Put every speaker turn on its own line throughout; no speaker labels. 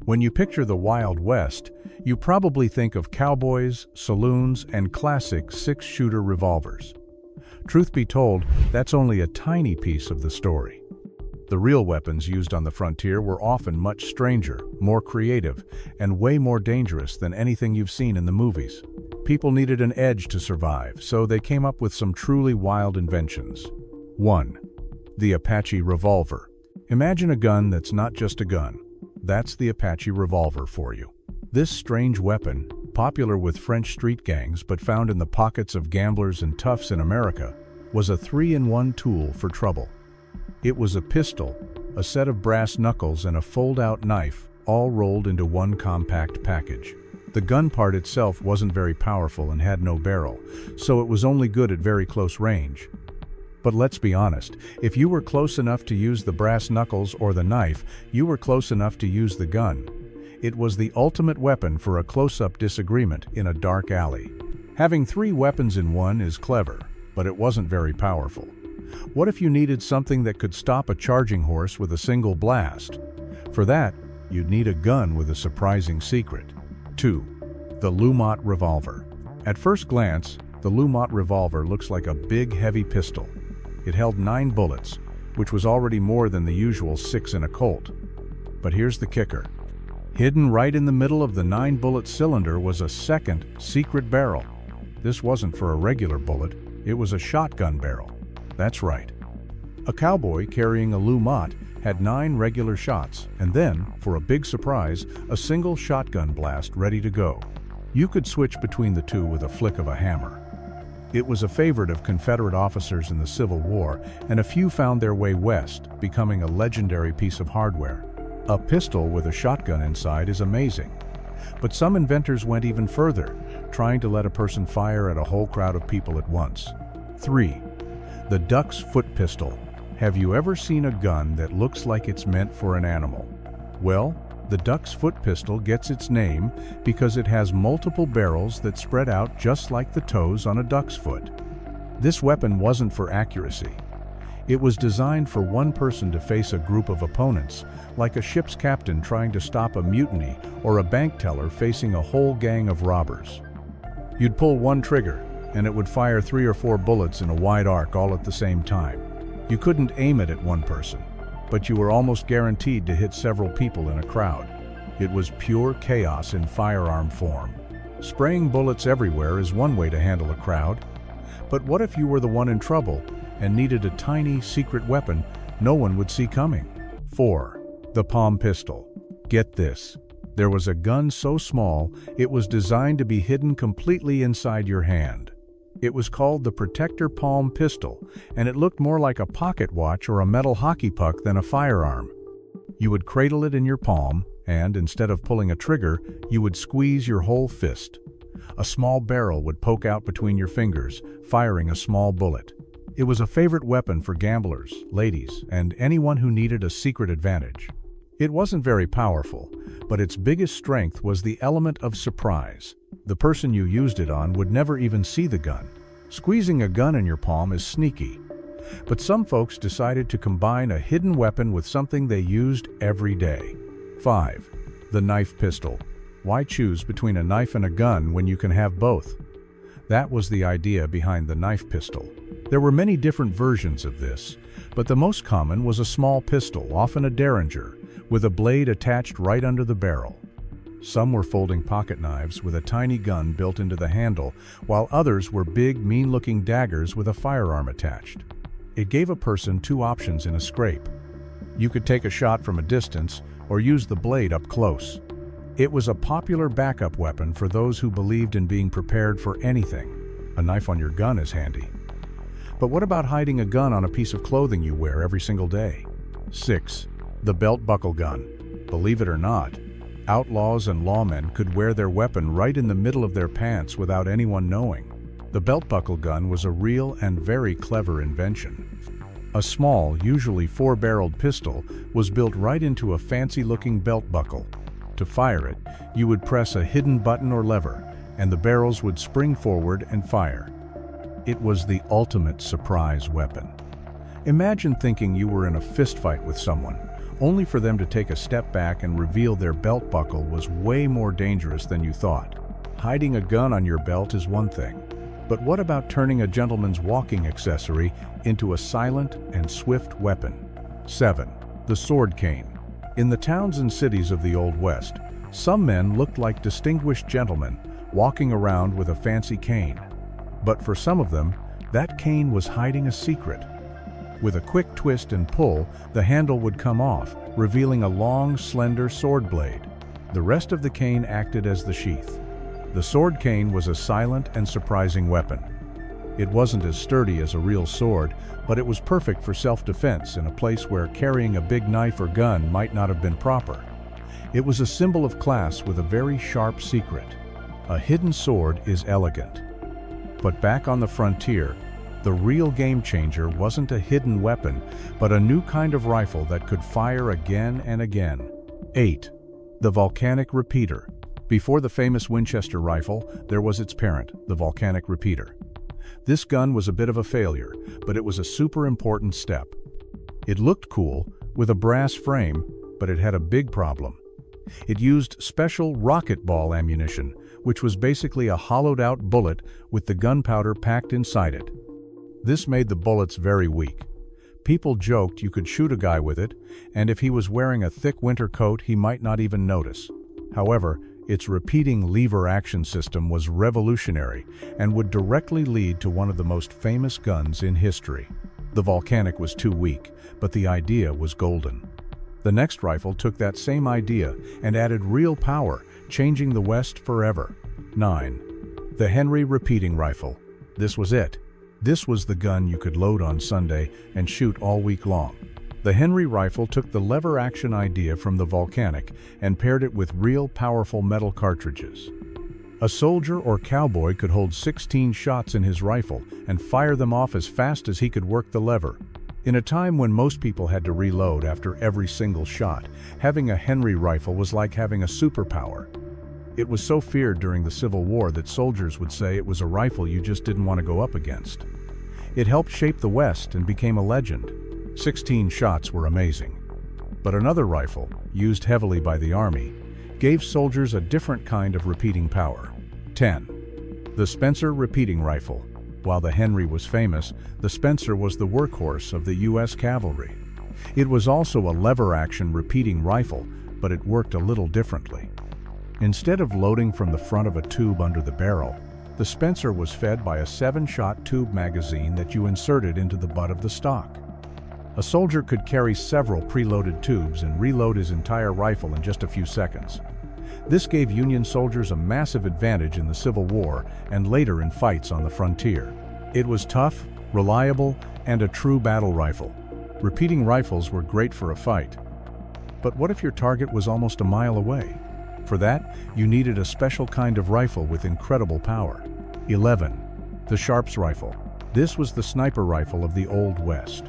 When you picture the Wild West, you probably think of cowboys, saloons, and classic six-shooter revolvers. Truth be told, that's only a tiny piece of the story. The real weapons used on the frontier were often much stranger, more creative, and way more dangerous than anything you've seen in the movies. People needed an edge to survive, so they came up with some truly wild inventions. 1. The Apache revolver. Imagine a gun that's not just a gun. That's the Apache revolver for you. This strange weapon, popular with French street gangs but found in the pockets of gamblers and toughs in America, was a 3-in-1 tool for trouble. It was a pistol, a set of brass knuckles, and a fold-out knife, all rolled into one compact package. The gun part itself wasn't very powerful and had no barrel, so it was only good at very close range. But let's be honest, if you were close enough to use the brass knuckles or the knife, you were close enough to use the gun. It was the ultimate weapon for a close-up disagreement in a dark alley. Having 3 weapons in one is clever, but it wasn't very powerful. What if you needed something that could stop a charging horse with a single blast? For that, you'd need a gun with a surprising secret. 2. The Lumot revolver. At first glance, the Lumot revolver looks like a big, heavy pistol. It held 9 bullets, which was already more than the usual 6 in a Colt. But here's the kicker. Hidden right in the middle of the 9-bullet cylinder was a second, secret barrel. This wasn't for a regular bullet, it was a shotgun barrel. That's right. A cowboy carrying a Lumot had 9 regular shots, and then, for a big surprise, a single shotgun blast ready to go. You could switch between the two with a flick of a hammer. It was a favorite of Confederate officers in the Civil War, and a few found their way west, becoming a legendary piece of hardware. A pistol with a shotgun inside is amazing. But some inventors went even further, trying to let a person fire at a whole crowd of people at once. 3. The duck's foot pistol. Have you ever seen a gun that looks like it's meant for an animal? Well, the duck's foot pistol gets its name because it has multiple barrels that spread out just like the toes on a duck's foot. This weapon wasn't for accuracy. It was designed for one person to face a group of opponents, like a ship's captain trying to stop a mutiny or a bank teller facing a whole gang of robbers. You'd pull one trigger, and it would fire 3 or 4 bullets in a wide arc all at the same time. You couldn't aim it at one person, but you were almost guaranteed to hit several people in a crowd. It was pure chaos in firearm form. Spraying bullets everywhere is one way to handle a crowd. But what if you were the one in trouble and needed a tiny, secret weapon no one would see coming? 4. The palm pistol. Get this. There was a gun so small, it was designed to be hidden completely inside your hand. It was called the Protector Palm Pistol, and it looked more like a pocket watch or a metal hockey puck than a firearm. You would cradle it in your palm, and instead of pulling a trigger, you would squeeze your whole fist. A small barrel would poke out between your fingers, firing a small bullet. It was a favorite weapon for gamblers, ladies, and anyone who needed a secret advantage. It wasn't very powerful, but its biggest strength was the element of surprise. The person you used it on would never even see the gun. Squeezing a gun in your palm is sneaky. But some folks decided to combine a hidden weapon with something they used every day. 5. The knife pistol. Why choose between a knife and a gun when you can have both? That was the idea behind the knife pistol. There were many different versions of this, but the most common was a small pistol, often a derringer, with a blade attached right under the barrel. Some were folding pocket knives with a tiny gun built into the handle, while others were big, mean-looking daggers with a firearm attached. It gave a person 2 options in a scrape. You could take a shot from a distance or use the blade up close. It was a popular backup weapon for those who believed in being prepared for anything. A knife on your gun is handy. But what about hiding a gun on a piece of clothing you wear every single day? 6. The belt buckle gun. Believe it or not, outlaws and lawmen could wear their weapon right in the middle of their pants without anyone knowing. The belt buckle gun was a real and very clever invention. A small, usually 4-barreled pistol was built right into a fancy-looking belt buckle. To fire it, you would press a hidden button or lever, and the barrels would spring forward and fire. It was the ultimate surprise weapon. Imagine thinking you were in a fistfight with someone, only for them to take a step back and reveal their belt buckle was way more dangerous than you thought. Hiding a gun on your belt is one thing, but what about turning a gentleman's walking accessory into a silent and swift weapon? 7. The sword cane. In the towns and cities of the Old West, some men looked like distinguished gentlemen walking around with a fancy cane. But for some of them, that cane was hiding a secret. With a quick twist and pull, the handle would come off, revealing a long, slender sword blade. The rest of the cane acted as the sheath. The sword cane was a silent and surprising weapon. It wasn't as sturdy as a real sword, but it was perfect for self-defense in a place where carrying a big knife or gun might not have been proper. It was a symbol of class with a very sharp secret. A hidden sword is elegant. But back on the frontier, the real game changer wasn't a hidden weapon, but a new kind of rifle that could fire again and again. 8. The volcanic repeater. Before the famous Winchester rifle, there was its parent, the volcanic repeater. This gun was a bit of a failure, but it was a super important step. It looked cool, with a brass frame, but it had a big problem. It used special rocket ball ammunition, which was basically a hollowed-out bullet with the gunpowder packed inside it. This made the bullets very weak. People joked you could shoot a guy with it, and if he was wearing a thick winter coat, he might not even notice. However, its repeating lever action system was revolutionary and would directly lead to one of the most famous guns in history. The volcanic was too weak, but the idea was golden. The next rifle took that same idea and added real power, changing the West forever. 9. The Henry repeating rifle. This was it. This was the gun you could load on Sunday and shoot all week long. The Henry rifle took the lever action idea from the volcanic and paired it with real powerful metal cartridges. A soldier or cowboy could hold 16 shots in his rifle and fire them off as fast as he could work the lever. In a time when most people had to reload after every single shot, having a Henry rifle was like having a superpower. It was so feared during the Civil War that soldiers would say it was a rifle you just didn't want to go up against. It helped shape the West and became a legend. 16 shots were amazing. But another rifle, used heavily by the Army, gave soldiers a different kind of repeating power. 10. The Spencer repeating rifle. While the Henry was famous, the Spencer was the workhorse of the U.S. cavalry. It was also a lever-action repeating rifle, but it worked a little differently. Instead of loading from the front of a tube under the barrel, the Spencer was fed by a 7-shot tube magazine that you inserted into the butt of the stock. A soldier could carry several preloaded tubes and reload his entire rifle in just a few seconds. This gave Union soldiers a massive advantage in the Civil War and later in fights on the frontier. It was tough, reliable, and a true battle rifle. Repeating rifles were great for a fight. But what if your target was almost a mile away? For that, you needed a special kind of rifle with incredible power. 11. The Sharps rifle. This was the sniper rifle of the Old West.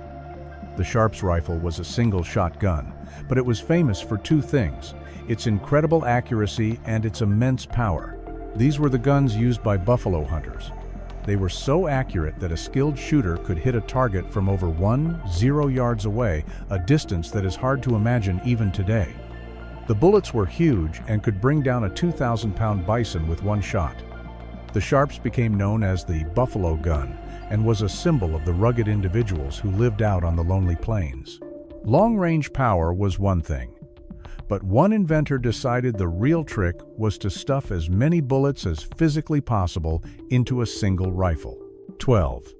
The Sharps rifle was a single-shot gun, but it was famous for two things: its incredible accuracy and its immense power. These were the guns used by buffalo hunters. They were so accurate that a skilled shooter could hit a target from over 10 yards away, a distance that is hard to imagine even today. The bullets were huge and could bring down a 2,000-pound bison with one shot. The Sharps became known as the Buffalo Gun and was a symbol of the rugged individuals who lived out on the lonely plains. Long-range power was one thing, but one inventor decided the real trick was to stuff as many bullets as physically possible into a single rifle. 12.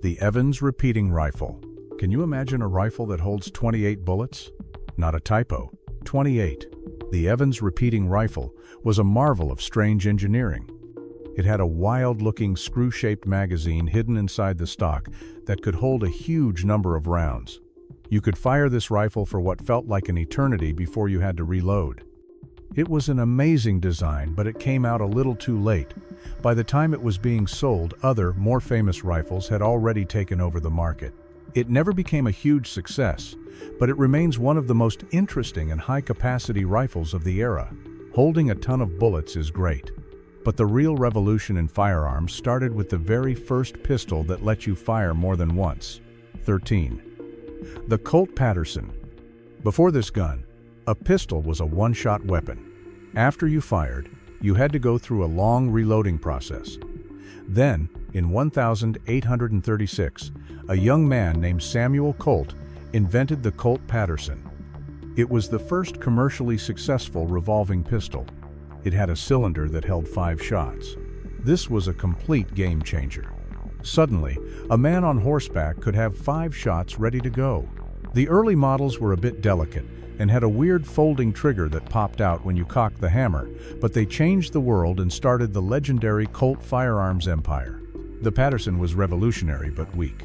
The Evans repeating rifle. Can you imagine a rifle that holds 28 bullets? Not a typo. 28. The Evans repeating rifle was a marvel of strange engineering. It had a wild-looking screw-shaped magazine hidden inside the stock that could hold a huge number of rounds. You could fire this rifle for what felt like an eternity before you had to reload. It was an amazing design, but it came out a little too late. By the time it was being sold, other, more famous rifles had already taken over the market. It never became a huge success, but it remains one of the most interesting and high-capacity rifles of the era. Holding a ton of bullets is great. But the real revolution in firearms started with the very first pistol that let you fire more than once. 13. The Colt Patterson. Before this gun, a pistol was a one-shot weapon. After you fired, you had to go through a long reloading process. Then, in 1836, a young man named Samuel Colt invented the Colt Patterson. It was the first commercially successful revolving pistol. It had a cylinder that held 5 shots. This was a complete game changer. Suddenly, a man on horseback could have 5 shots ready to go. The early models were a bit delicate and had a weird folding trigger that popped out when you cocked the hammer, but they changed the world and started the legendary Colt firearms empire. The Patterson was revolutionary but weak.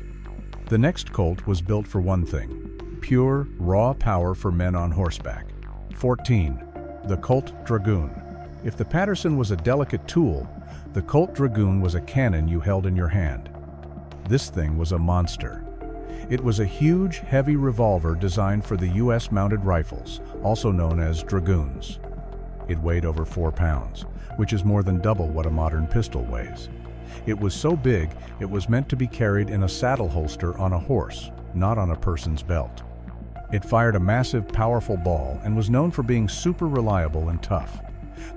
The next Colt was built for one thing: pure, raw power for men on horseback. 14. The Colt Dragoon. If the Patterson was a delicate tool, the Colt Dragoon was a cannon you held in your hand. This thing was a monster. It was a huge, heavy revolver designed for the U.S. mounted rifles, also known as dragoons. It weighed over 4 pounds, which is more than double what a modern pistol weighs. It was so big, it was meant to be carried in a saddle holster on a horse, not on a person's belt. It fired a massive, powerful ball and was known for being super reliable and tough.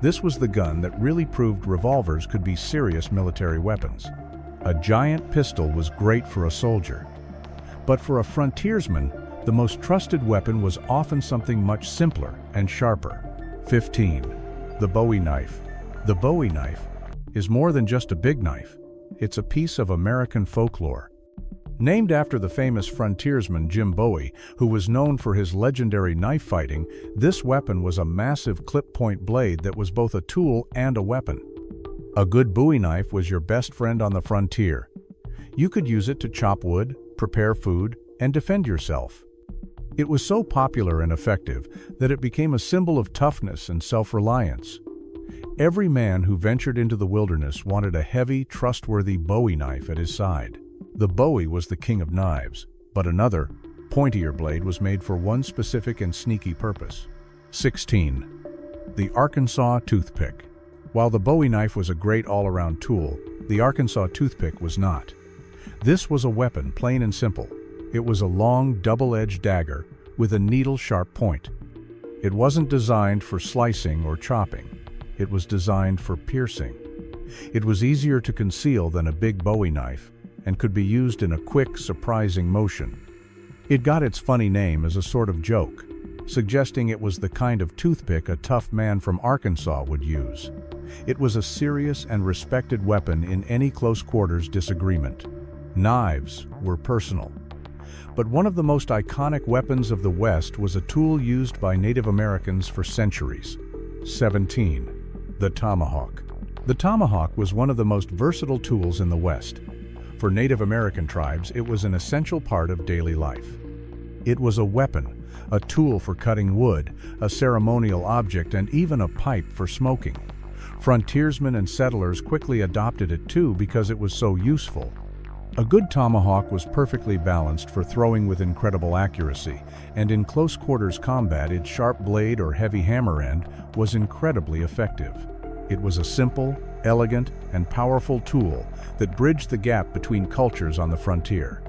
This was the gun that really proved revolvers could be serious military weapons. A giant pistol was great for a soldier. But for a frontiersman, the most trusted weapon was often something much simpler and sharper. 15. The Bowie knife. The Bowie knife is more than just a big knife. It's a piece of American folklore. Named after the famous frontiersman Jim Bowie, who was known for his legendary knife fighting, this weapon was a massive clip-point blade that was both a tool and a weapon. A good Bowie knife was your best friend on the frontier. You could use it to chop wood, prepare food, and defend yourself. It was so popular and effective that it became a symbol of toughness and self-reliance. Every man who ventured into the wilderness wanted a heavy, trustworthy Bowie knife at his side. The Bowie was the king of knives, but another, pointier blade was made for one specific and sneaky purpose. 16. The Arkansas toothpick. While the Bowie knife was a great all-around tool, the Arkansas toothpick was not. This was a weapon, plain and simple. It was a long, double-edged dagger with a needle-sharp point. It wasn't designed for slicing or chopping. It was designed for piercing. It was easier to conceal than a big Bowie knife and could be used in a quick, surprising motion. It got its funny name as a sort of joke, suggesting it was the kind of toothpick a tough man from Arkansas would use. It was a serious and respected weapon in any close-quarters disagreement. Knives were personal. But one of the most iconic weapons of the West was a tool used by Native Americans for centuries. 17. The tomahawk. The tomahawk was one of the most versatile tools in the West. For Native American tribes, it was an essential part of daily life. It was a weapon, a tool for cutting wood, a ceremonial object, and even a pipe for smoking. Frontiersmen and settlers quickly adopted it too because it was so useful. A good tomahawk was perfectly balanced for throwing with incredible accuracy, and in close-quarters combat its sharp blade or heavy hammer end was incredibly effective. It was a simple, elegant, and powerful tool that bridged the gap between cultures on the frontier.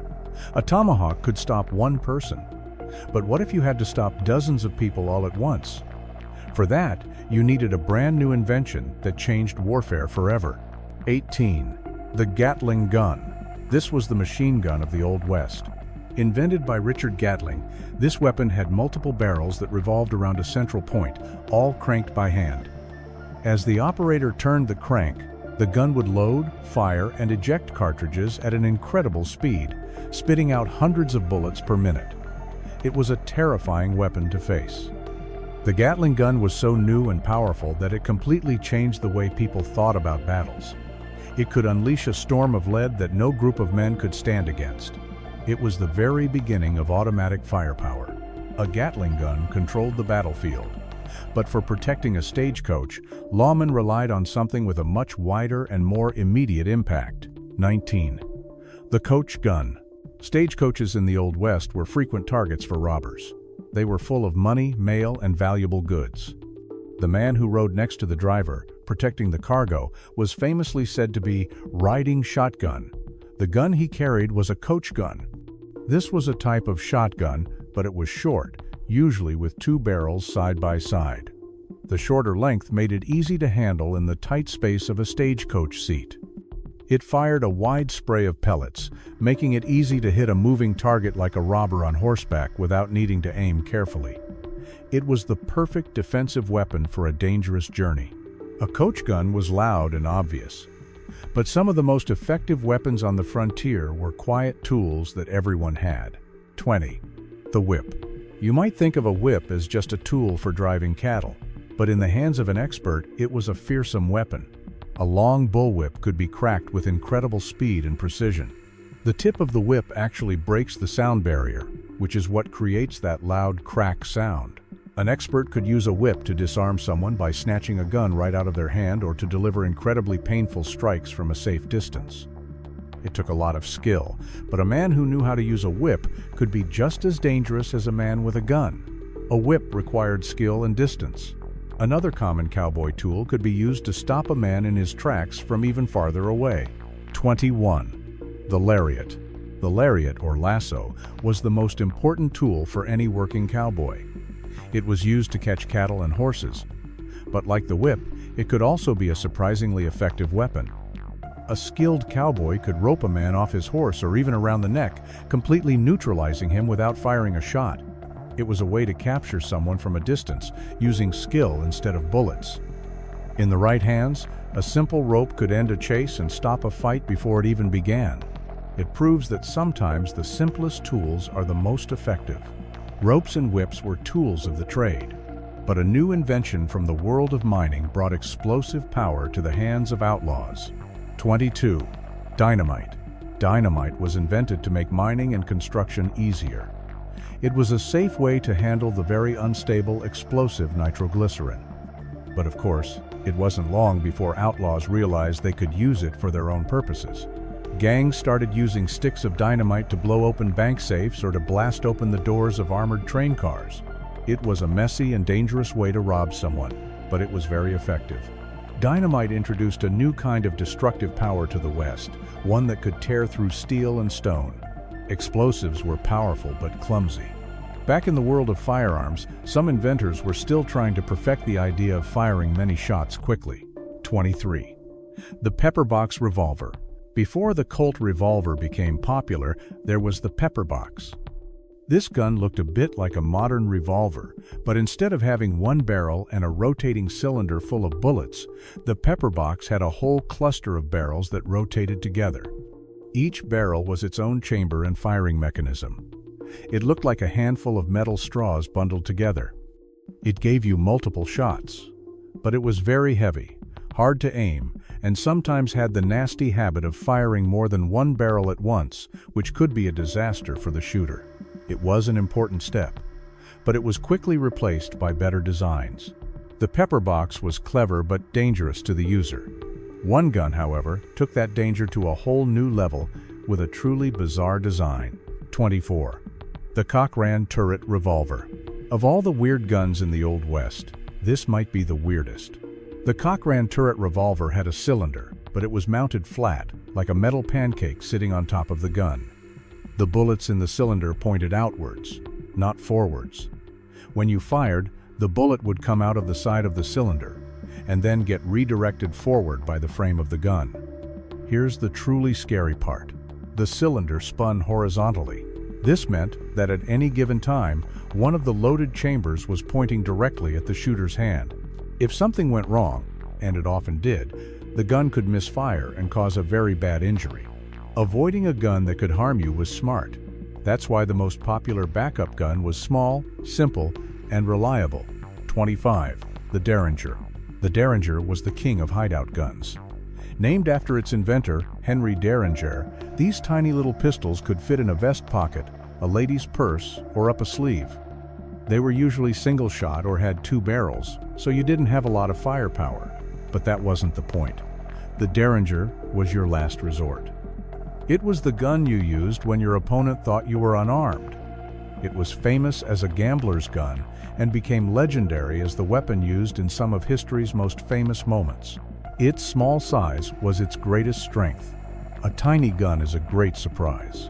A tomahawk could stop one person, but what if you had to stop dozens of people all at once? For that, you needed a brand new invention that changed warfare forever. 18. The Gatling gun. This was the machine gun of the Old West. Invented by Richard Gatling, this weapon had multiple barrels that revolved around a central point, all cranked by hand. As the operator turned the crank, the gun would load, fire, and eject cartridges at an incredible speed, spitting out hundreds of bullets per minute. It was a terrifying weapon to face. The Gatling gun was so new and powerful that it completely changed the way people thought about battles. It could unleash a storm of lead that no group of men could stand against. It was the very beginning of automatic firepower. A Gatling gun controlled the battlefield. But for protecting a stagecoach, lawmen relied on something with a much wider and more immediate impact. 19. The coach gun. Stagecoaches in the Old West were frequent targets for robbers. They were full of money, mail, and valuable goods. The man who rode next to the driver, protecting the cargo, was famously said to be riding shotgun. The gun he carried was a coach gun. This was a type of shotgun, but it was short, usually with two barrels side by side. The shorter length made it easy to handle in the tight space of a stagecoach seat. It fired a wide spray of pellets, making it easy to hit a moving target like a robber on horseback without needing to aim carefully. It was the perfect defensive weapon for a dangerous journey. A coach gun was loud and obvious. But some of the most effective weapons on the frontier were quiet tools that everyone had. 20. The whip. You might think of a whip as just a tool for driving cattle, but in the hands of an expert, it was a fearsome weapon. A long bullwhip could be cracked with incredible speed and precision. The tip of the whip actually breaks the sound barrier, which is what creates that loud crack sound. An expert could use a whip to disarm someone by snatching a gun right out of their hand or to deliver incredibly painful strikes from a safe distance. It took a lot of skill, but a man who knew how to use a whip could be just as dangerous as a man with a gun. A whip required skill and distance. Another common cowboy tool could be used to stop a man in his tracks from even farther away. 21. The lariat. The lariat, or lasso, was the most important tool for any working cowboy. It was used to catch cattle and horses. But like the whip, it could also be a surprisingly effective weapon. A skilled cowboy could rope a man off his horse or even around the neck, completely neutralizing him without firing a shot. It was a way to capture someone from a distance, using skill instead of bullets. In the right hands, a simple rope could end a chase and stop a fight before it even began. It proves that sometimes the simplest tools are the most effective. Ropes and whips were tools of the trade, but a new invention from the world of mining brought explosive power to the hands of outlaws. 22. Dynamite. Dynamite was invented to make mining and construction easier. It was a safe way to handle the very unstable explosive nitroglycerin. But of course, it wasn't long before outlaws realized they could use it for their own purposes. Gangs started using sticks of dynamite to blow open bank safes or to blast open the doors of armored train cars. It was a messy and dangerous way to rob someone, but it was very effective. Dynamite introduced a new kind of destructive power to the West, one that could tear through steel and stone. Explosives were powerful but clumsy. Back in the world of firearms, some inventors were still trying to perfect the idea of firing many shots quickly. 23. The pepperbox revolver. Before the Colt revolver became popular, there was the pepperbox. This gun looked a bit like a modern revolver, but instead of having one barrel and a rotating cylinder full of bullets, the pepperbox had a whole cluster of barrels that rotated together. Each barrel was its own chamber and firing mechanism. It looked like a handful of metal straws bundled together. It gave you multiple shots, but it was very heavy, hard to aim, and sometimes had the nasty habit of firing more than one barrel at once, which could be a disaster for the shooter. It was an important step, but it was quickly replaced by better designs. The pepperbox was clever but dangerous to the user. One gun, however, took that danger to a whole new level with a truly bizarre design. 24. The Cochran turret revolver. Of all the weird guns in the Old West, this might be the weirdest. The Cochran turret revolver had a cylinder, but it was mounted flat, like a metal pancake sitting on top of the gun. The bullets in the cylinder pointed outwards, not forwards. When you fired, the bullet would come out of the side of the cylinder, and then get redirected forward by the frame of the gun. Here's the truly scary part. The cylinder spun horizontally. This meant that at any given time, one of the loaded chambers was pointing directly at the shooter's hand. If something went wrong, and it often did, the gun could misfire and cause a very bad injury. Avoiding a gun that could harm you was smart. That's why the most popular backup gun was small, simple, and reliable. 25. The Derringer. The Derringer was the king of hideout guns. Named after its inventor, Henry Derringer, these tiny little pistols could fit in a vest pocket, a lady's purse, or up a sleeve. They were usually single-shot or had two barrels, so you didn't have a lot of firepower. But that wasn't the point. The Derringer was your last resort. It was the gun you used when your opponent thought you were unarmed. It was famous as a gambler's gun and became legendary as the weapon used in some of history's most famous moments. Its small size was its greatest strength. A tiny gun is a great surprise.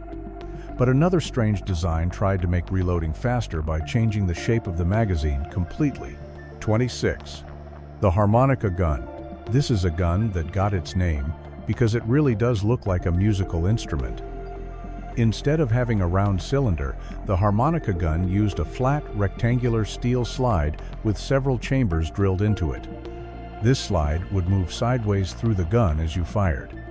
But another strange design tried to make reloading faster by changing the shape of the magazine completely. 26. The harmonica gun. This is a gun that got its name because it really does look like a musical instrument. Instead of having a round cylinder, the harmonica gun used a flat, rectangular steel slide with several chambers drilled into it. This slide would move sideways through the gun as you fired.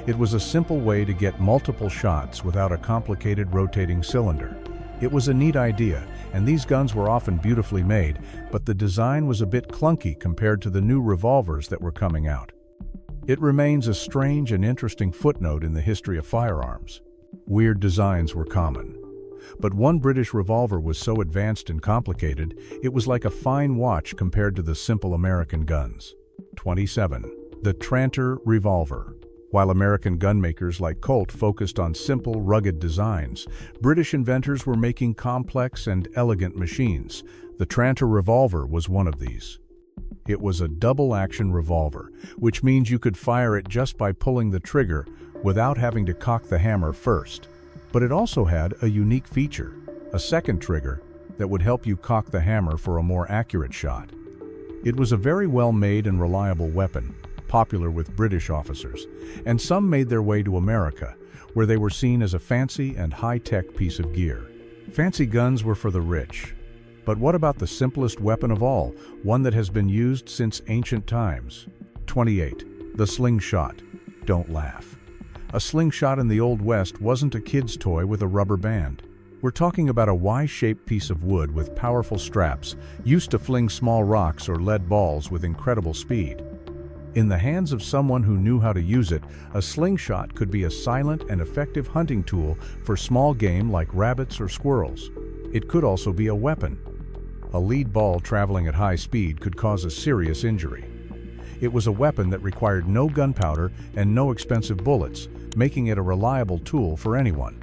It was a simple way to get multiple shots without a complicated rotating cylinder. It was a neat idea, and these guns were often beautifully made, but the design was a bit clunky compared to the new revolvers that were coming out. It remains a strange and interesting footnote in the history of firearms. Weird designs were common. But one British revolver was so advanced and complicated, it was like a fine watch compared to the simple American guns. 27. The Tranter revolver. While American gunmakers like Colt focused on simple, rugged designs, British inventors were making complex and elegant machines. The Tranter revolver was one of these. It was a double-action revolver, which means you could fire it just by pulling the trigger without having to cock the hammer first. But it also had a unique feature, a second trigger that would help you cock the hammer for a more accurate shot. It was a very well-made and reliable weapon, popular with British officers, and some made their way to America, where they were seen as a fancy and high-tech piece of gear. Fancy guns were for the rich. But what about the simplest weapon of all, one that has been used since ancient times? 28. The slingshot. Don't laugh. A slingshot in the Old West wasn't a kid's toy with a rubber band. We're talking about a Y-shaped piece of wood with powerful straps, used to fling small rocks or lead balls with incredible speed. In the hands of someone who knew how to use it, a slingshot could be a silent and effective hunting tool for small game like rabbits or squirrels. It could also be a weapon. A lead ball traveling at high speed could cause a serious injury. It was a weapon that required no gunpowder and no expensive bullets, making it a reliable tool for anyone.